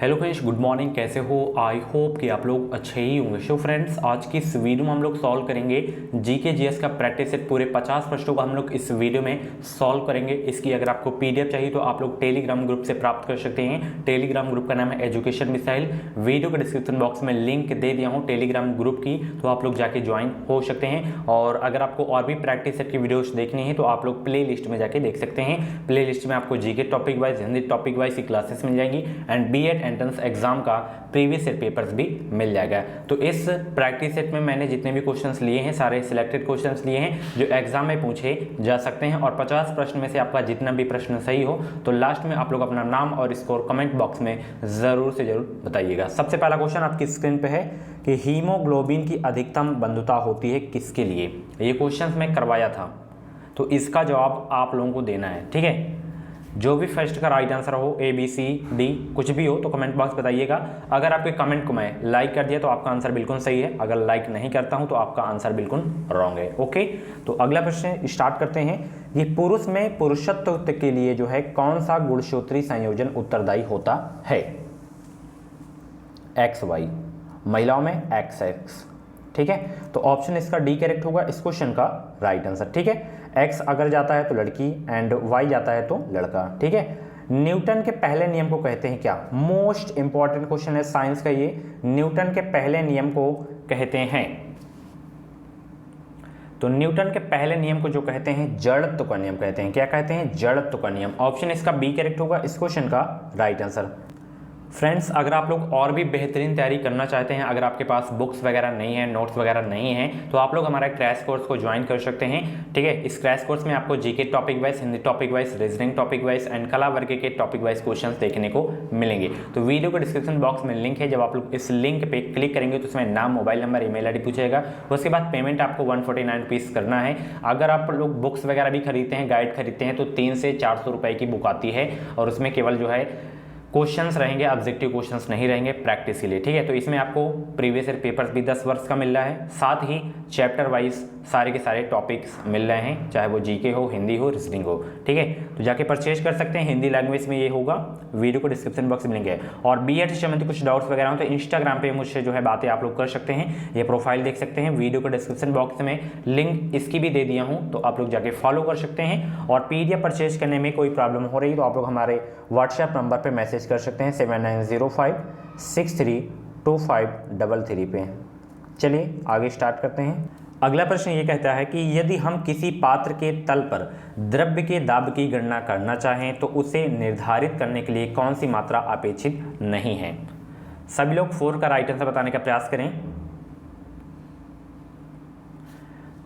Hello friends, good morning. कैसे हो? I hope कि आप लोग अच्छे ही होंगे। सो फ्रेंड्स, आज की इस वीडियो में हम लोग सॉल्व करेंगे जीके जीएस का प्रैक्टिस सेट। पूरे 50 प्रश्नों को हम लोग इस वीडियो में सॉल्व करेंगे। इसकी अगर आपको पीडीएफ चाहिए तो आप लोग टेलीग्राम ग्रुप से प्राप्त कर सकते हैं। टेलीग्राम ग्रुप का नाम है एजुकेशन मिसाइल। वीडियो के डिस्क्रिप्शन बॉक्स में लिंक दे दिया हूँ टेलीग्राम ग्रुप की, तो आप लोग जाके ज्वाइन हो सकते हैं। और अगर आपको और भी प्रैक्टिस सेट की वीडियोस देखनी है तो आप लोग प्ले लिस्ट में जाके देख सकते हैं। प्ले लिस्ट में आपको GK topic wise, Hindi topic wise की क्लासेस मिल जाएंगी एंड बीएड एंट्रेंस एग्जाम का प्रीवियस ईयर पेपर्स भी मिल जाएगा। तो इस प्रैक्टिस सेट में मैंने जितने भी क्वेश्चंस लिए हैं सारे सिलेक्टेड क्वेश्चंस लिए हैं जो एग्जाम में पूछे जा सकते हैं। और 50 प्रश्न में से आपका जितना भी प्रश्न सही हो तो लास्ट में आप लोग अपना नाम और स्कोर कमेंट बॉक्स में जरूर से जरूर बताइएगा। सबसे पहला क्वेश्चन आपकी स्क्रीन पे है कि हीमोग्लोबिन की अधिकतम बंधुता होती है किसके लिए। ये क्वेश्चन मैं करवाया था, तो इसका जवाब आप लोगों को देना है। ठीक है, जो भी फर्स्ट का राइट आंसर हो, ए बी सी डी कुछ भी हो तो कमेंट बॉक्स बताइएगा। अगर आपके कमेंट को मैं लाइक कर दिया तो आपका आंसर बिल्कुल सही है, अगर लाइक नहीं करता हूं तो आपका आंसर बिल्कुल रॉन्ग है। ओके, तो अगला प्रश्न स्टार्ट करते हैं। ये पुरुष में पुरुषत्व के लिए जो है कौन सा गुणसूत्री संयोजन उत्तरदायी होता है? एक्स वाई, महिलाओं में एक्स एक्स। ठीक है, तो ऑप्शन इसका डी करेक्ट होगा इस क्वेश्चन का राइट आंसर। ठीक है, एक्स अगर जाता है तो लड़की एंड वाई जाता है तो लड़का। ठीक है, न्यूटन के पहले नियम को कहते हैं क्या? मोस्ट इंपॉर्टेंट क्वेश्चन है साइंस का ये। न्यूटन के पहले नियम को कहते हैं, तो न्यूटन के पहले नियम को जो कहते हैं जड़त्व का नियम कहते हैं। क्या कहते हैं? जड़त्व का नियम। ऑप्शन इसका बी करेक्ट होगा इस क्वेश्चन का राइट आंसर। फ्रेंड्स, अगर आप लोग और भी बेहतरीन तैयारी करना चाहते हैं, अगर आपके पास बुक्स वगैरह नहीं है, नोट्स वगैरह नहीं है, तो आप लोग हमारा क्रैश कोर्स को ज्वाइन कर सकते हैं। ठीक है, इस क्रैश कोर्स में आपको GK topic wise, Hindi topic wise, reasoning topic wise and कला वर्ग के टॉपिक वाइज क्वेश्चंस देखने को मिलेंगे। तो वीडियो के डिस्क्रिप्शन बॉक्स में लिंक है, जब आप लोग इस लिंक पे क्लिक करेंगे तो उसमें नाम, मोबाइल नंबर, ईमेल आईडी पूछेगा। उसके बाद पेमेंट आपको 149 रुपीज़ करना है। अगर आप लोग बुक्स वगैरह भी खरीदते हैं, गाइड खरीदते हैं, तो 300 से 400 रुपये की बुक आती है और उसमें केवल जो है क्वेश्चंस रहेंगे, ऑब्जेक्टिव क्वेश्चंस नहीं रहेंगे प्रैक्टिस के लिए। ठीक है, तो इसमें आपको प्रीवियस ईयर पेपर्स भी 10 वर्ष का मिल रहा है, साथ ही चैप्टर वाइज सारे के सारे टॉपिक्स मिल रहे हैं, चाहे वो जीके हो, हिंदी हो, रीजनिंग हो। ठीक है, तो जाके परचेज कर सकते हैं। हिंदी लैंग्वेज में ये होगा, वीडियो को डिस्क्रिप्शन बॉक्स में मिलेंगे। और बीएड से संबंधित कुछ डाउट्स वगैरह हो तो इंस्टाग्राम पे मुझसे जो है बातें आप लोग कर सकते हैं। ये प्रोफाइल देख सकते हैं, वीडियो को डिस्क्रिप्शन बॉक्स में लिंक इसकी भी दे दिया हूँ, तो आप लोग जाके फॉलो कर सकते हैं। और पीडीएफ परचेज करने में कोई प्रॉब्लम हो रही तो आप लोग हमारे व्हाट्सएप नंबर पर मैसेज कर सकते हैं 7905632533 पे। चलिए आगे स्टार्ट करते हैं। अगला प्रश्न ये कहता है कि यदि हम किसी पात्र के तल पर द्रव्य के दाब की गणना करना चाहें तो उसे निर्धारित करने के लिए कौन सी मात्रा अपेक्षित नहीं है? सभी लोग 4 का राइट आंसर बताने का प्रयास करें।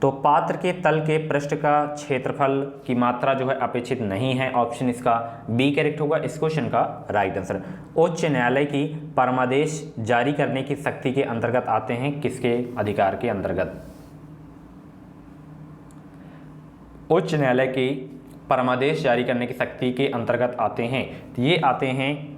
तो पात्र के तल के पृष्ठ का क्षेत्रफल की मात्रा जो है अपेक्षित नहीं है। ऑप्शन इसका बी करेक्ट होगा इस क्वेश्चन का राइट आंसर। उच्च न्यायालय की परमादेश जारी करने की शक्ति के अंतर्गत आते हैं किसके अधिकार के अंतर्गत? उच्च न्यायालय की परमादेश जारी करने की शक्ति के अंतर्गत आते हैं, ये आते हैं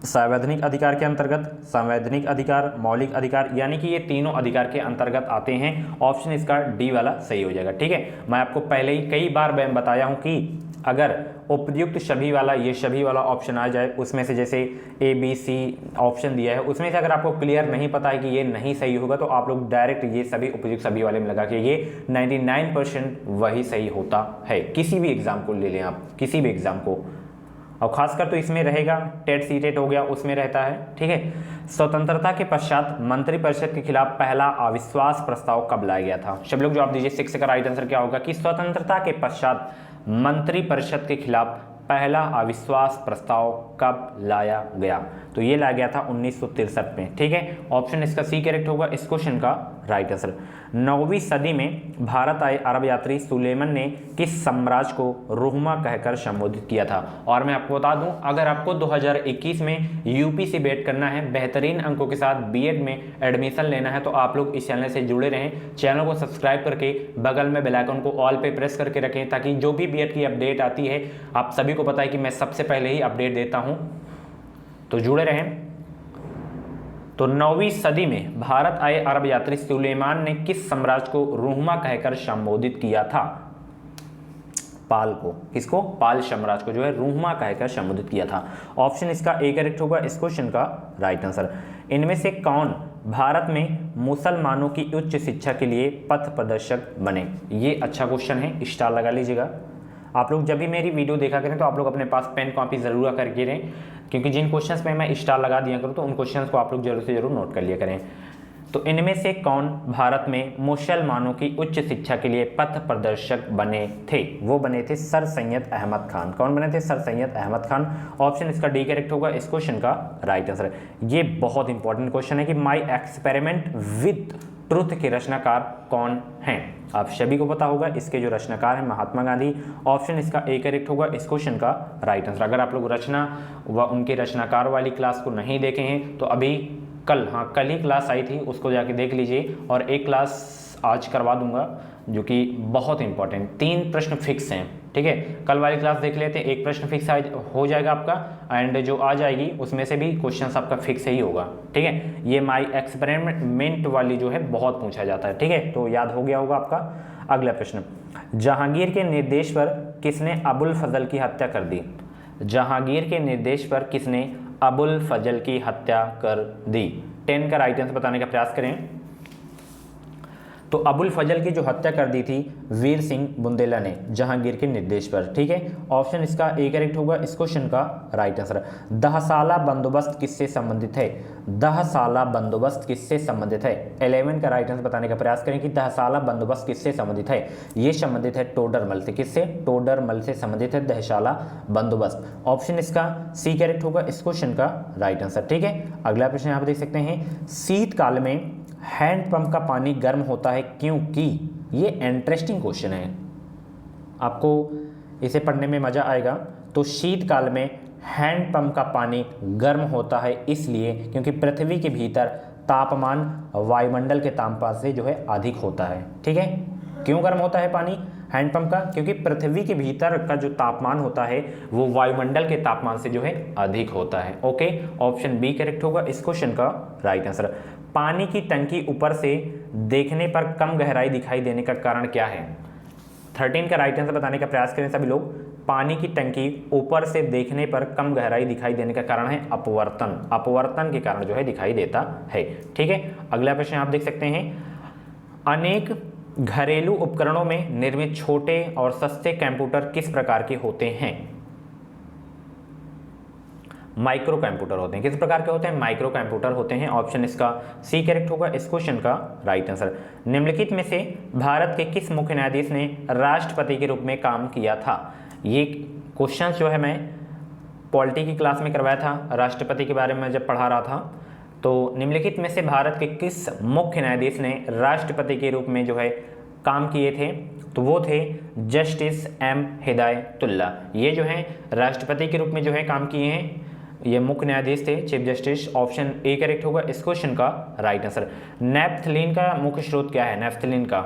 संवैधानिक अधिकार के अंतर्गत, संवैधानिक अधिकार, मौलिक अधिकार, यानी कि ये तीनों अधिकार के अंतर्गत आते हैं। ऑप्शन इसका डी वाला सही हो जाएगा। ठीक है, मैं आपको पहले ही कई बार बताया हूं कि अगर उपयुक्त सभी वाला, ये सभी वाला ऑप्शन आ जाए, उसमें से जैसे ए बी सी ऑप्शन दिया है, उसमें से अगर आपको क्लियर नहीं पता है कि ये नहीं सही होगा तो आप लोग डायरेक्ट ये सभी उपयुक्त सभी वाले में लगा के, ये 99% वही सही होता है। किसी भी एग्जाम को ले लें आप, किसी भी एग्जाम को, और खासकर तो इसमें रहेगा टेट सी टेट हो गया, उसमें रहता है। ठीक है, स्वतंत्रता के पश्चात मंत्रिपरिषद के खिलाफ पहला अविश्वास प्रस्ताव कब लाया गया था? सब लोग जवाब दीजिए। 6 का राइट आंसर क्या होगा कि स्वतंत्रता के पश्चात मंत्रिपरिषद के खिलाफ पहला अविश्वास प्रस्ताव कब लाया गया? तो ये लाया गया था 1963 में। ठीक है, ऑप्शन इसका सी करेक्ट होगा इस क्वेश्चन का राइट आंसर। 9वीं सदी में भारत आए अरब यात्री सुलेमान ने किस साम्राज्य को रोहमा कहकर संबोधित किया था? और मैं आपको बता दूं, अगर आपको 2021 में यूपी से बीएड करना है, बेहतरीन अंकों के साथ बीएड में एडमिशन लेना है, तो आप लोग इस चैनल से जुड़े रहें। चैनल को सब्सक्राइब करके बगल में बेल आइकन को ऑल पे प्रेस करके रखें, ताकि जो भी बीएड की अपडेट आती है, आप सभी को पता है कि मैं सबसे पहले ही अपडेट देता हूं, तो जुड़े रहें। तो 9वीं सदी में भारत आए अरब यात्री सुलेमान ने किस साम्राज्य को रोहमा कहकर संबोधित किया था? पाल को, किसको? पाल साम्राज्य को जो है रूहमा कहकर संबोधित किया था। ऑप्शन इसका ए करेक्ट होगा इस क्वेश्चन का राइट आंसर। इनमें से कौन भारत में मुसलमानों की उच्च शिक्षा के लिए पथ प्रदर्शक बने? ये अच्छा क्वेश्चन है, स्टार लगा लीजिएगा। आप लोग जब भी मेरी वीडियो देखा करें तो आप लोग अपने पास पेन कॉपी ज़रूर करके रहें, क्योंकि जिन क्वेश्चंस में मैं स्टार लगा दिया करूँ तो उन क्वेश्चंस को आप लोग जरूर से जरूर नोट कर लिया करें। तो इनमें से कौन भारत में मुसलमानों की उच्च शिक्षा के लिए पथ प्रदर्शक बने थे? वो बने थे सर सैयद अहमद खान। कौन बने थे? सर सैयद अहमद खान। ऑप्शन इसका डी करेक्ट होगा इस क्वेश्चन का राइट आंसर। ये बहुत इंपॉर्टेंट क्वेश्चन है कि माई एक्सपेरिमेंट विद ट्रुथ के रचनाकार कौन हैं? आप सभी को पता होगा इसके जो रचनाकार हैं महात्मा गांधी। ऑप्शन इसका ए करेक्ट होगा इस क्वेश्चन का राइट आंसर। अगर आप लोग रचना व उनके रचनाकार वाली क्लास को नहीं देखे हैं तो अभी कल ही क्लास आई थी, उसको जाके देख लीजिए। और एक क्लास आज करवा दूंगा जो कि बहुत इंपॉर्टेंट, 3 प्रश्न फिक्स हैं, ठीक है। कल वाली क्लास देख लेते हैं, एक प्रश्न फिक्स हो जाएगा आपका, एंड जो आ जाएगी उसमें से भी क्वेश्चन आपका फिक्स ही होगा, ठीक है। ये माई एक्सपेरिमेंट वाली जो है बहुत पूछा जाता है, ठीक है, तो याद हो गया होगा आपका। अगला प्रश्न, जहांगीर के निर्देश पर किसने अबुल फजल की हत्या कर दी? जहांगीर के निर्देश पर किसने अबुल फजल की हत्या कर दी? 10 का राइट आंसर बताने का प्रयास करें। तो अबुल फजल की जो हत्या कर दी थी वीर सिंह बुंदेला ने जहांगीर के निर्देश पर, ठीक है। ऑप्शन इसका ए करेक्ट होगा इस क्वेश्चन का राइट आंसर। दहसाला बंदोबस्त किससे संबंधित है? दहसाला बंदोबस्त किससे संबंधित है? 11 का राइट आंसर बताने का प्रयास करें कि दहसाला बंदोबस्त किससे संबंधित है। ये संबंधित है टोडरमल से। किससे? टोडरमल से संबंधित है दहसाला बंदोबस्त। ऑप्शन इसका सी करेक्ट होगा इस क्वेश्चन का राइट आंसर, ठीक है। अगला प्रश्न यहाँ पर देख सकते हैं, शीतकाल में हैंडपंप का पानी गर्म होता है क्योंकि? ये इंटरेस्टिंग क्वेश्चन है, आपको इसे पढ़ने में मजा आएगा। तो शीतकाल में हैंडपंप का पानी गर्म होता है इसलिए क्योंकि पृथ्वी के भीतर तापमान वायुमंडल के तापमान से जो है अधिक होता है, ठीक है। क्यों गर्म होता है पानी हैंडपंप का? क्योंकि पृथ्वी के भीतर का जो तापमान होता है वो वायुमंडल के तापमान से जो है अधिक होता है। ओके, ऑप्शन बी करेक्ट होगा इस क्वेश्चन का राइट आंसर। पानी की टंकी ऊपर से देखने पर कम गहराई दिखाई देने का कारण क्या है? 13 का राइट आंसर बताने का प्रयास करें सभी लोग। पानी की टंकी ऊपर से देखने पर कम गहराई दिखाई देने का कारण है अपवर्तन। अपवर्तन के कारण जो है दिखाई देता है, ठीक है। अगला प्रश्न आप देख सकते हैं, अनेक घरेलू उपकरणों में निर्मित छोटे और सस्ते कंप्यूटर किस प्रकार के होते हैं? माइक्रो कंप्यूटर होते हैं। किस प्रकार के होते हैं? माइक्रो कंप्यूटर होते हैं। ऑप्शन इसका सी करेक्ट होगा इस क्वेश्चन का राइट आंसर। निम्नलिखित में से भारत के किस मुख्य न्यायाधीश ने राष्ट्रपति के रूप में काम किया था? ये क्वेश्चन जो है मैं पॉलिटी की क्लास में करवाया था, राष्ट्रपति के बारे में जब पढ़ा रहा था। तो निम्नलिखित में से भारत के किस मुख्य न्यायाधीश ने राष्ट्रपति के रूप में जो है काम किए थे? तो वो थे जस्टिस एम हिदायतुल्ला। ये जो है राष्ट्रपति के रूप में जो है काम किए हैं, ये मुख्य न्यायाधीश थे, chief justice. Option A correct होगा इस क्वेश्चन का राइट आंसर। नेफ्थलीन का मुख्य स्रोत क्या है? नेफ्थलीन का,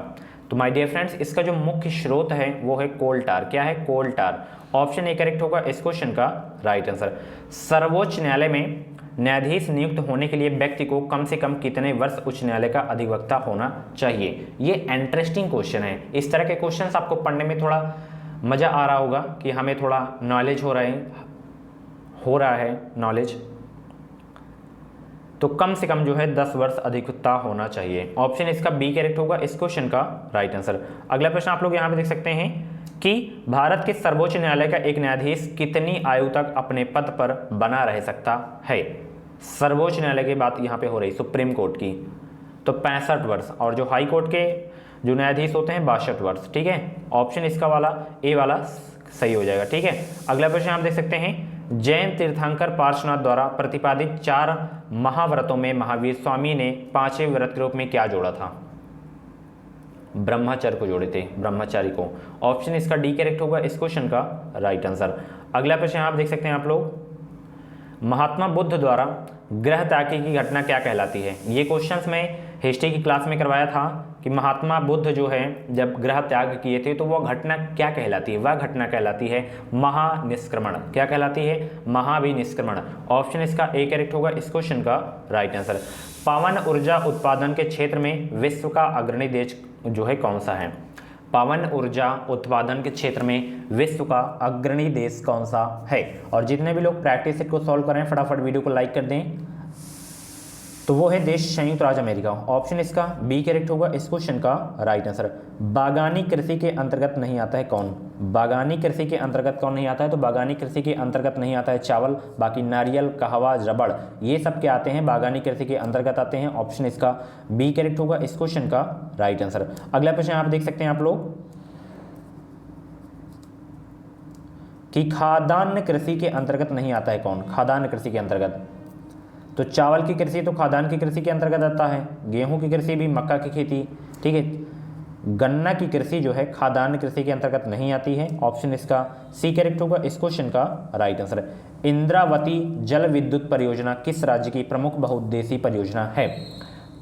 तो माय डियर फ्रेंड्स इसका जो मुख्य स्रोत है वो है कोल टार। क्या है? कोल टार। ऑप्शन ए करेक्ट होगा इस क्वेश्चन का राइट आंसर। सर्वोच्च न्यायालय में न्यायाधीश नियुक्त होने के लिए व्यक्ति को कम से कम कितने वर्ष उच्च न्यायालय का अधिवक्ता होना चाहिए? ये इंटरेस्टिंग क्वेश्चन है। इस तरह के क्वेश्चंस आपको पढ़ने में थोड़ा मजा आ रहा होगा कि हमें थोड़ा नॉलेज हो रहा है नॉलेज। तो कम से कम जो है 10 वर्ष अधिवक्ता होना चाहिए। ऑप्शन इसका बी करेक्ट होगा इस क्वेश्चन का राइट आंसर। अगला प्रश्न आप लोग यहाँ पे देख सकते हैं कि भारत के सर्वोच्च न्यायालय का एक न्यायाधीश कितनी आयु तक अपने पद पर बना रह सकता है? सर्वोच्च न्यायालय की बात यहाँ पे हो रही, सुप्रीम कोर्ट की, तो 65 वर्ष, और जो हाई कोर्ट के जो न्यायाधीश होते हैं 62 वर्ष, ठीक है। ऑप्शन इसका वाला ए वाला सही हो जाएगा, ठीक है। अगला प्रश्न आप देख सकते हैं, जैन तीर्थंकर पार्श्वनाथ द्वारा प्रतिपादित 4 महाव्रतों में महावीर स्वामी ने 5वें व्रत के रूप में क्या जोड़ा था? ब्रह्मचर्य को जोड़े थे, ब्रह्मचारी को। ऑप्शन इसका डी करेक्ट होगा इस क्वेश्चन का राइट आंसर। अगला प्रश्न आप देख सकते हैं आप लोग, महात्मा बुद्ध द्वारा ग्रह त्याग की घटना क्या कहलाती है? ये क्वेश्चंस मैं हिस्ट्री की क्लास में करवाया था कि महात्मा बुद्ध जो है जब ग्रह त्याग किए थे तो वह घटना क्या कहलाती है? वह घटना कहलाती है महानिष्क्रमण। क्या कहलाती है? महाविनिष्क्रमण। ऑप्शन इसका ए करेक्ट होगा इस क्वेश्चन का राइट आंसर। पवन ऊर्जा उत्पादन के क्षेत्र में विश्व का अग्रणी देश जो है कौन सा है? पवन ऊर्जा उत्पादन के क्षेत्र में विश्व का अग्रणी देश कौन सा है? और जितने भी लोग प्रैक्टिस सेट को सॉल्व कर रहे हैं फटाफट वीडियो को लाइक कर दें। तो वो है देश संयुक्त राज्य अमेरिका। ऑप्शन इसका बी करेक्ट होगा इस क्वेश्चन का राइट आंसर। बागानी कृषि के अंतर्गत नहीं आता है कौन? बागानी कृषि के अंतर्गत कौन नहीं आता है? तो बागानी कृषि के अंतर्गत नहीं आता है चावल, बाकी नारियल, कहवा, रबड़, ये सब क्या आते हैं? बागानी कृषि के अंतर्गत आते हैं। ऑप्शन इसका बी करेक्ट होगा इस क्वेश्चन का राइट आंसर। अगला प्रश्न आप देख सकते हैं आप लोग कि खाद्यान्न कृषि के अंतर्गत नहीं आता है कौन? खाद्यान्न कृषि के अंतर्गत तो चावल की कृषि तो खाद्यान्न की कृषि के अंतर्गत आता है, गेहूं की कृषि भी, मक्का की खेती, ठीक है। गन्ना की कृषि जो है खाद्यान्न कृषि के अंतर्गत नहीं आती है। ऑप्शन इसका सी करेक्ट होगा इस क्वेश्चन का राइट आंसर। इंद्रावती जल विद्युत परियोजना किस राज्य की प्रमुख बहुउद्देशीय परियोजना है?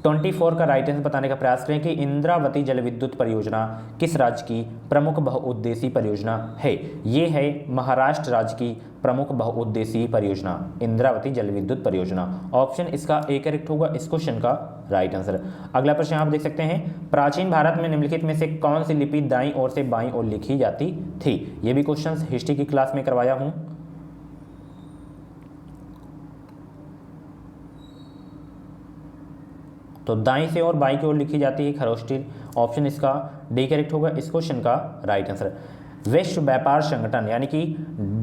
24 का राइट आंसर बताने का प्रयास करें कि इंद्रावती जल विद्युत परियोजना किस राज्य की प्रमुख बहुउद्देशीय परियोजना है? ये है महाराष्ट्र राज्य की प्रमुख बहुउद्देशीय परियोजना इंद्रावती जल विद्युत परियोजना। ऑप्शन इसका ए करेक्ट होगा इस क्वेश्चन का राइट आंसर। अगला प्रश्न आप देख सकते हैं प्राचीन भारत में निम्नलिखित में से कौन सी लिपि दाईं ओर से बाईं ओर लिखी जाती थी? ये भी क्वेश्चन हिस्ट्री की क्लास में करवाया हूं। तो दाईं से और बाईं की ओर लिखी जाती है खरोष्टी। ऑप्शन इसका डी करेक्ट होगा इस क्वेश्चन का राइट आंसर। विश्व व्यापार संगठन यानी कि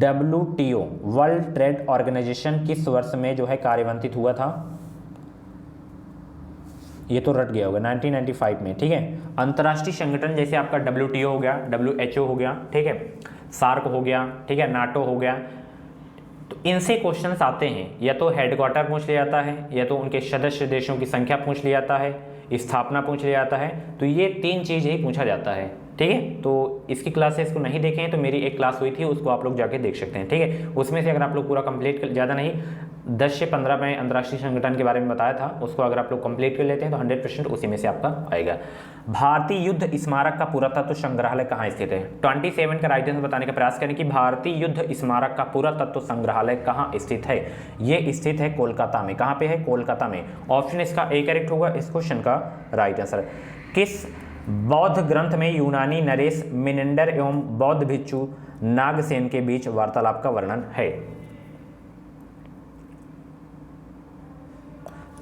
WTO वर्ल्ड ट्रेड ऑर्गेनाइजेशन किस वर्ष में जो है कार्यान्वित हुआ था? ये तो रट गया होगा 1995 में, ठीक है। अंतर्राष्ट्रीय संगठन जैसे आपका WTO हो गया, WHO हो गया, ठीक है, सार्क हो गया, ठीक है, नाटो हो गया, तो इनसे क्वेश्चंस आते हैं। या तो हेडक्वार्टर पूछ लिया जाता है, या तो उनके सदस्य देशों की संख्या पूछ लिया जाता है, स्थापना पूछ लिया जाता है। तो ये 3 चीज़ ही पूछा जाता है, ठीक है। तो इसकी क्लासेस को नहीं देखे हैं तो मेरी एक क्लास हुई थी, उसको आप लोग जाके देख सकते हैं, ठीक है। उसमें से अगर आप लोग पूरा कंप्लीट कर, ज़्यादा नहीं 10 से 15 में अंतर्राष्ट्रीय संगठन के बारे में बताया था, उसको अगर आप लोग कंप्लीट कर लेते हैं तो 100% उसी में से आपका आएगा। भारतीय युद्ध स्मारक का पुरातत्व संग्रहालय कहाँ स्थित है? 27 का राइट आंसर बताने का प्रयास करें कि भारतीय युद्ध स्मारक का पुरातत्व संग्रहालय कहाँ स्थित है? ये स्थित है कोलकाता में। कहाँ पे है? कोलकाता में। ऑप्शन इसका ए करेक्ट होगा इस क्वेश्चन का राइट आंसर। किस बौद्ध ग्रंथ में यूनानी नरेश मिनेंडर एवं बौद्ध भिक्षु नागसेन के बीच वार्तालाप का वर्णन है?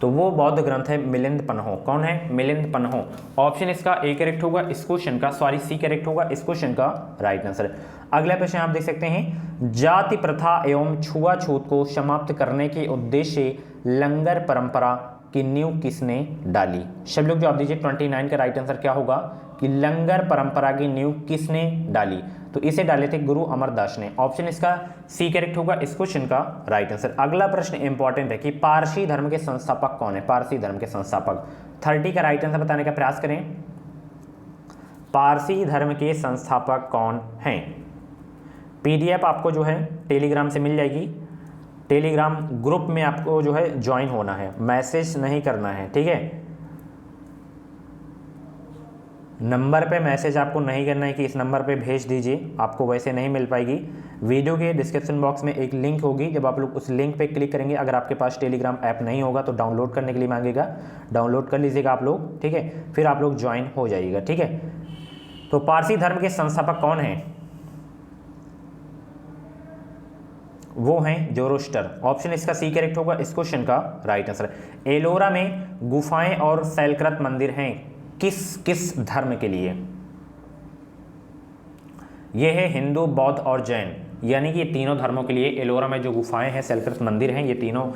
तो वो बौद्ध ग्रंथ है मिलिंद पन्हो। कौन है? मिलिंद पन्हो। ऑप्शन इसका ए करेक्ट होगा इस क्वेश्चन का, सॉरी सी करेक्ट होगा इस क्वेश्चन का राइट आंसर। अगला प्रश्न आप देख सकते हैं जाति प्रथा एवं छुआछूत को समाप्त करने के उद्देश्य लंगर परंपरा की नींव किसने डाली? सब लोग जवाब दीजिए। 29 का राइट आंसर क्या होगा कि लंगर परंपरा की नींव किसने डाली? तो इसे डाले थे गुरु अमरदास ने। ऑप्शन इसका सी करेक्ट होगा इस क्वेश्चन का राइट आंसर। अगला प्रश्न इंपॉर्टेंट है कि पारसी धर्म के संस्थापक कौन है? पारसी धर्म के संस्थापक 30 का राइट आंसर बताने का प्रयास करें। पारसी धर्म के संस्थापक कौन हैं? PDF आपको जो है टेलीग्राम से मिल जाएगी। टेलीग्राम ग्रुप में आपको जो है ज्वाइन होना है, मैसेज नहीं करना है, ठीक है। नंबर पे मैसेज आपको नहीं करना है कि इस नंबर पे भेज दीजिए, आपको वैसे नहीं मिल पाएगी। वीडियो के डिस्क्रिप्शन बॉक्स में एक लिंक होगी, जब आप लोग उस लिंक पे क्लिक करेंगे, अगर आपके पास टेलीग्राम ऐप नहीं होगा तो डाउनलोड करने के लिए मांगेगा, डाउनलोड कर लीजिएगा आप लोग, ठीक है। फिर आप लोग ज्वाइन हो जाइएगा, ठीक है। तो पारसी धर्म के संस्थापक कौन हैं? वो हैं जोरोस्टर। ऑप्शन इसका सी करेक्ट होगा इस क्वेश्चन का राइट आंसर। एलोरा में गुफाएं और शैलकृत मंदिर हैं किस किस धर्म के लिए? ये है हिंदू, बौद्ध और जैन, यानी कि ये तीनों धर्मों के लिए एलोरा में जो गुफाएं हैं, शैलकृत मंदिर हैं, ये तीनों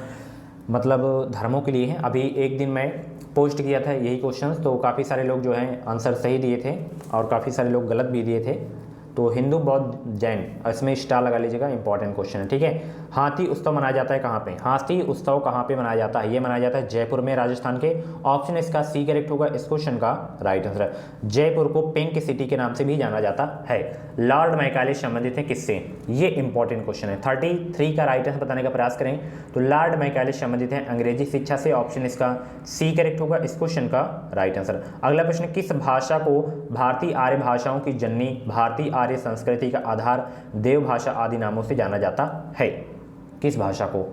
मतलब धर्मों के लिए हैं। अभी एक दिन मैं पोस्ट किया था यही क्वेश्चंस, तो काफ़ी सारे लोग जो हैं आंसर सही दिए थे और काफ़ी सारे लोग गलत भी दिए थे। तो हिंदू, बौद्ध, जैन, इसमें स्टार लगा लीजिएगा, इंपॉर्टेंट क्वेश्चन है, ठीक है। हाथी उत्सव मनाया जाता है कहाँ पे? हाथी उत्सव कहाँ पे मनाया जाता है? ये मनाया जाता है जयपुर में, राजस्थान के। ऑप्शन इसका सी करेक्ट होगा इस क्वेश्चन का राइट आंसर। जयपुर को पिंक सिटी के नाम से भी जाना जाता है। लॉर्ड मैकाले संबंधित है किससे? ये इंपॉर्टेंट क्वेश्चन है। 33 का राइट आंसर बताने का प्रयास करें तो लॉर्ड मैकाले संबंधित है अंग्रेजी शिक्षा से। ऑप्शन इसका सी करेक्ट होगा इस क्वेश्चन का राइट आंसर। अगला प्रश्न, किस भाषा को भारतीय आर्य भाषाओं की जननी, भारतीय आर्य संस्कृति का आधार, देव भाषा आदि नामों से जाना जाता है? किस भाषा को?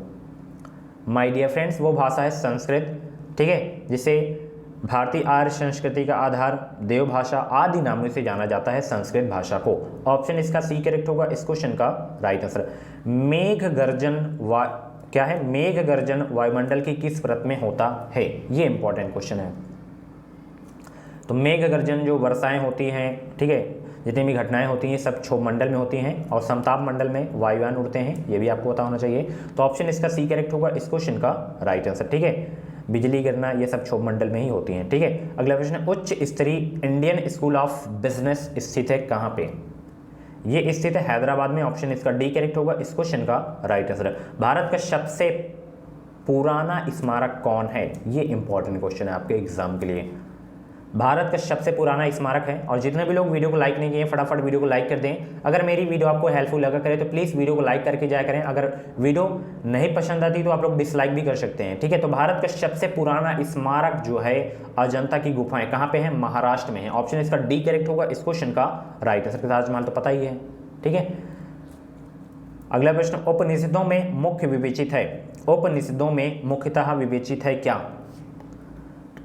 माय डियर फ्रेंड्स, वो भाषा है संस्कृत, ठीक है, जिसे भारतीय आर्य संस्कृति का आधार देव भाषा आदि नामों से जाना जाता है संस्कृत भाषा को। ऑप्शन इसका सी करेक्ट होगा इस क्वेश्चन का राइट आंसर। मेघ गर्जन क्या है, मेघ गर्जन वायुमंडल की किस परत में होता है, ये इंपॉर्टेंट क्वेश्चन है। तो मेघ गर्जन जो वर्षाएं होती हैं, ठीक है, जितनी भी घटनाएं होती हैं सब क्षोभ मंडल में होती हैं और समताप मंडल में वायुयान उड़ते हैं, ये भी आपको पता होना चाहिए। तो ऑप्शन इसका सी करेक्ट होगा इस क्वेश्चन का राइट आंसर, ठीक है। बिजली गिरना ये सब क्षोभ मंडल में ही होती हैं, ठीक है। अगला प्रश्न है, उच्च स्तरीय इंडियन स्कूल ऑफ बिजनेस स्थित है कहाँ पे, ये स्थित है हैदराबाद में। ऑप्शन इसका डी करेक्ट होगा इस क्वेश्चन का राइट आंसर। भारत का सबसे पुराना स्मारक कौन है, ये इंपॉर्टेंट क्वेश्चन है आपके एग्जाम के लिए। भारत का सबसे पुराना स्मारक है, और जितने भी लोग वीडियो को लाइक नहीं किए फटाफट वीडियो को लाइक कर दें। अगर मेरी वीडियो आपको हेल्पफुल लगा करे तो प्लीज़ वीडियो को लाइक करके जाया करें। अगर वीडियो नहीं पसंद आती तो आप लोग डिसलाइक भी कर सकते हैं, ठीक है। तो भारत का सबसे पुराना स्मारक जो है अजंता की गुफाएं कहाँ पे है, महाराष्ट्र में है। ऑप्शन इसका डी करेक्ट होगा इस क्वेश्चन का राइट आंसर। ताजमहल तो पता ही है, ठीक है। अगला प्रश्न, उपनिषदों में मुख्य विवेचित है, उपनिषदों में मुख्यतः विवेचित है क्या,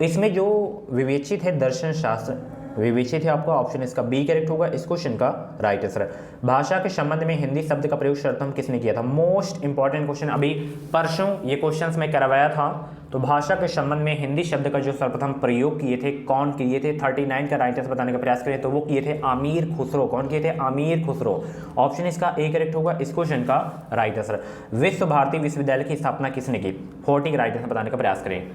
इसमें जो विवेचित है दर्शन शास्त्र विवेचित है आपका। ऑप्शन इसका बी करेक्ट होगा इस क्वेश्चन का राइट आंसर। भाषा के संबंध में हिंदी शब्द का प्रयोग सर्वप्रथम किसने किया था, मोस्ट इंपॉर्टेंट क्वेश्चन, अभी परसों ये क्वेश्चंस मैं करवाया था। तो भाषा के संबंध में हिंदी शब्द का जो सर्वप्रथम प्रयोग किए थे, कौन किए थे, 39 का राइट आंसर बताने का प्रयास करें तो वो किए थे आमीर खुसरो। कौन किए थे, आमीर खुसरो। ऑप्शन इसका ए करेक्ट होगा इस क्वेश्चन का राइट आंसर। विश्व भारती विश्वविद्यालय की स्थापना किसने की, 40 का राइट आंसर बताने का प्रयास करें।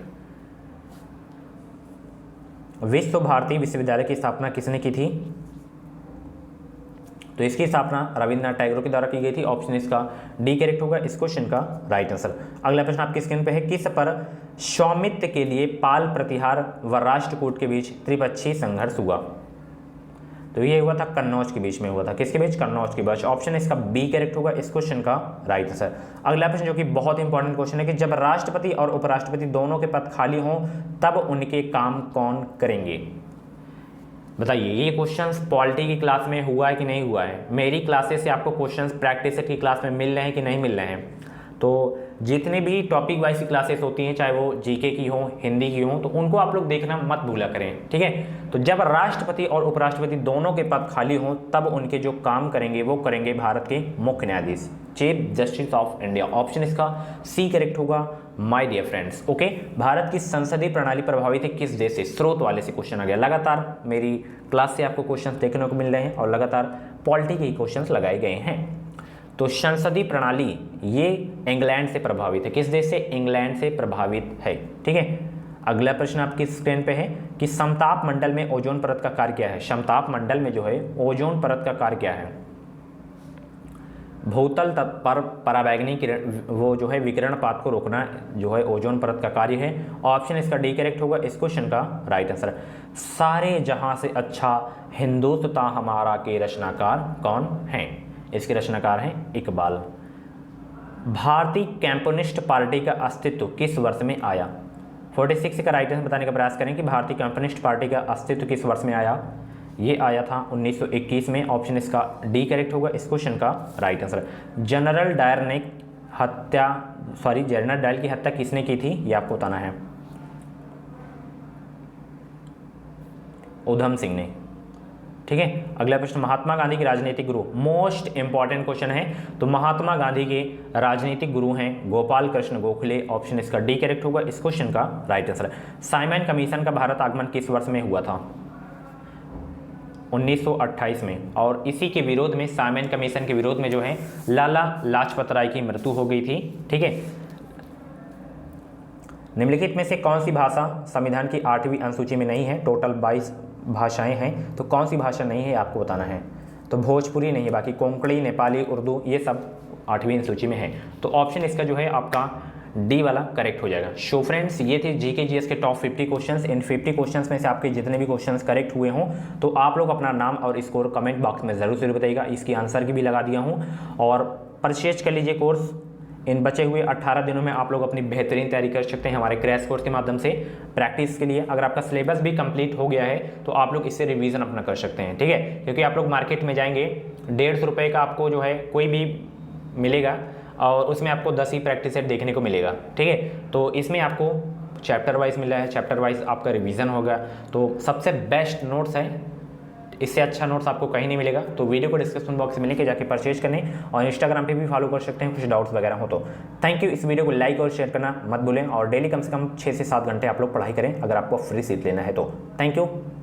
विश्व भारती विश्वविद्यालय की स्थापना किसने की थी, तो इसकी स्थापना रविन्द्रनाथ टैगोर के द्वारा की गई थी। ऑप्शन इसका डी करेक्ट होगा इस क्वेश्चन का राइट आंसर। अगला प्रश्न आपकी स्क्रीन पे है, किस पर स्वामित्व के लिए पाल प्रतिहार व राष्ट्रकूट के बीच त्रिपक्षीय संघर्ष हुआ, तो ये हुआ था कन्नौज के बीच में हुआ था, किसके बीच, कन्नौज के बीच। ऑप्शन इसका बी करेक्ट होगा इस क्वेश्चन का राइट आंसर। अगला प्रश्न जो कि बहुत इंपॉर्टेंट क्वेश्चन है कि जब राष्ट्रपति और उपराष्ट्रपति दोनों के पद खाली हों तब उनके काम कौन करेंगे, बताइए। ये क्वेश्चंस पॉलिटी की क्लास में हुआ है कि नहीं हुआ है, मेरी क्लासेस से आपको क्वेश्चंस प्रैक्टिस की क्लास में मिल रहे हैं कि नहीं मिल रहे हैं। तो जितने भी टॉपिक वाइज की क्लासेस होती हैं, चाहे वो जीके की हो, हिंदी की हो, तो उनको आप लोग देखना मत भूला करें, ठीक है। तो जब राष्ट्रपति और उपराष्ट्रपति दोनों के पद खाली हों तब उनके जो काम करेंगे वो करेंगे भारत के मुख्य न्यायाधीश, chief justice of India. Option इसका सी करेक्ट होगा माय डियर फ्रेंड्स, ओके। भारत की संसदीय प्रणाली प्रभावित है किस देश से, स्रोत वाले से क्वेश्चन आ गया। लगातार मेरी क्लास से आपको क्वेश्चन देखने को मिल रहे हैं और लगातार पॉलिटी के क्वेश्चन लगाए गए हैं। तो संसदीय प्रणाली ये इंग्लैंड से प्रभावित है, किस देश से, इंग्लैंड से प्रभावित है, ठीक है। अगला प्रश्न आपकी स्क्रीन पे है कि समताप मंडल में ओजोन परत का कार्य क्या है, समताप मंडल में जो है ओजोन परत का कार्य क्या है, भूतल तल पर पराबैंगनी किरण वो जो है विकिरण पात को रोकना जो है ओजोन परत का कार्य है। ऑप्शन इसका डी करेक्ट होगा इस क्वेश्चन का राइट आंसर। सारे जहां से अच्छा हिंदुस्तां हमारा के रचनाकार कौन हैं, इसके रचनाकार हैं इकबाल। भारतीय कम्युनिस्ट पार्टी का अस्तित्व किस वर्ष में आया, 46 का राइट आंसर बताने का प्रयास करें कि भारतीय कम्युनिस्ट पार्टी का अस्तित्व किस वर्ष में आया। ये आया था 1921 में। ऑप्शन इसका डी करेक्ट होगा इस क्वेश्चन का राइट आंसर। जनरल डायर की हत्या किसने की थी, ये आपको बताना है, उधम सिंह ने, ठीक है। अगला प्रश्न, महात्मा गांधी के राजनीतिक गुरु, मोस्ट इंपॉर्टेंट क्वेश्चन है। तो महात्मा गांधी के राजनीतिक गुरु हैं गोपाल कृष्ण गोखले। ऑप्शन इसका डी करेक्ट होगा इस क्वेश्चन का राइट आंसर। साइमन कमीशन का भारत आगमन किस वर्ष में हुआ था, 1928 में। और इसी के विरोध में, साइमन कमीशन के विरोध में जो है लाला लाजपत राय की मृत्यु हो गई थी, ठीक है। निम्नलिखित में से कौन सी भाषा संविधान की 8वीं अनुसूची में नहीं है, टोटल 22 भाषाएं हैं, तो कौन सी भाषा नहीं है आपको बताना है। तो भोजपुरी नहीं है, बाकी कोंकणी, नेपाली, उर्दू ये सब 8वीं अनुसूची में है। तो ऑप्शन इसका जो है आपका डी वाला करेक्ट हो जाएगा। सो फ्रेंड्स, ये थे जीके जीएस के टॉप 50 क्वेश्चंस। इन 50 क्वेश्चंस में से आपके जितने भी क्वेश्चंस करेक्ट हुए हों तो आप लोग अपना नाम और स्कोर कमेंट बॉक्स में ज़रूर बताइएगा। इसकी आंसर की भी लगा दिया हूँ और परचेज कर लीजिए कोर्स। इन बचे हुए 18 दिनों में आप लोग अपनी बेहतरीन तैयारी कर सकते हैं हमारे क्रैश कोर्स के माध्यम से प्रैक्टिस के लिए। अगर आपका सिलेबस भी कंप्लीट हो गया है तो आप लोग इससे रिवीजन अपना कर सकते हैं, ठीक है। क्योंकि आप लोग मार्केट में जाएंगे 150 रुपये का आपको जो है कोई भी मिलेगा और उसमें आपको 10 ही प्रैक्टिस सेट देखने को मिलेगा, ठीक है। तो इसमें आपको चैप्टर वाइज मिला है, चैप्टर वाइज आपका रिवीजन होगा। तो सबसे बेस्ट नोट्स है, इससे अच्छा नोट्स आपको कहीं नहीं मिलेगा। तो वीडियो को डिस्क्रिप्शन बॉक्स में लेके जाके परचेज करने और इंस्टाग्राम पे भी फॉलो कर सकते हैं कुछ डाउट्स वगैरह हो तो। Thank you. इस वीडियो को लाइक और शेयर करना मत भूलें और डेली कम से कम 6 से 7 घंटे आप लोग पढ़ाई करें अगर आपको फ्री सीट लेना है तो। Thank you.